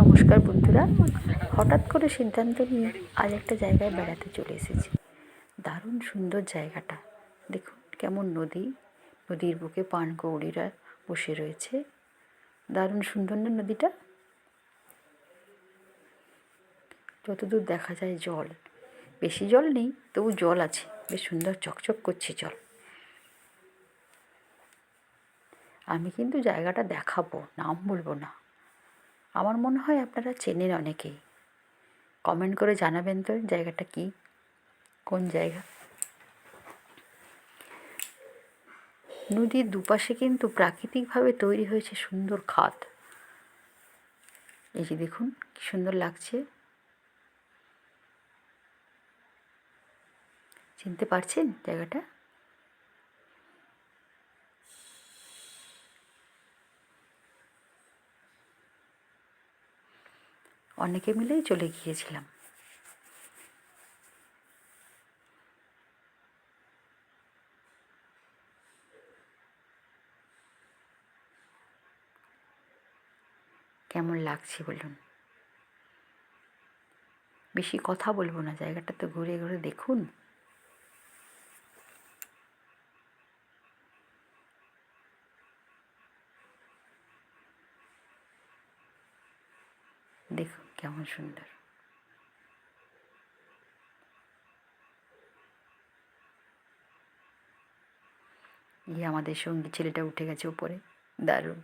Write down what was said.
নমস্কার বন্ধুরা, হঠাৎ করে সিদ্ধান্ত নিয়ে আজ একটা জায়গায় বেড়াতে চলে এসেছি। দারুণ সুন্দর জায়গাটা দেখুন, কেমন নদী, নদীর বুকে পানকৌড়িরা বসে রয়েছে। দারুণ সুন্দর না নদীটা? যতদূর দেখা যায় জল, বেশি জল নেই, তবু জল আছে, বেশ সুন্দর চকচক করছে জল। আমি কিন্তু জায়গাটা দেখাবো, নাম বলবো না। আমার মনে হয় আপনারা চেনেন অনেকেই। কমেন্ট করে জানাবেন তো জায়গাটা কি, কোন জায়গা। নদীর দুপাশে কিন্তু প্রাকৃতিকভাবে তৈরি হয়েছে সুন্দর খাদ। এই যে দেখুন কি সুন্দর লাগছে। চিনতে পারছেন জায়গাটা? অনেকে মিলেই চলে গিয়েছিলাম। কেমন লাগছে বলুন। বেশি কথা বলবো না, জায়গাটা তো ঘুরে ঘুরে দেখুন। দেখুন কেমন সুন্দর। আমাদের সঙ্গী ছেলেটা উঠে গেছে উপরে, দারুণ।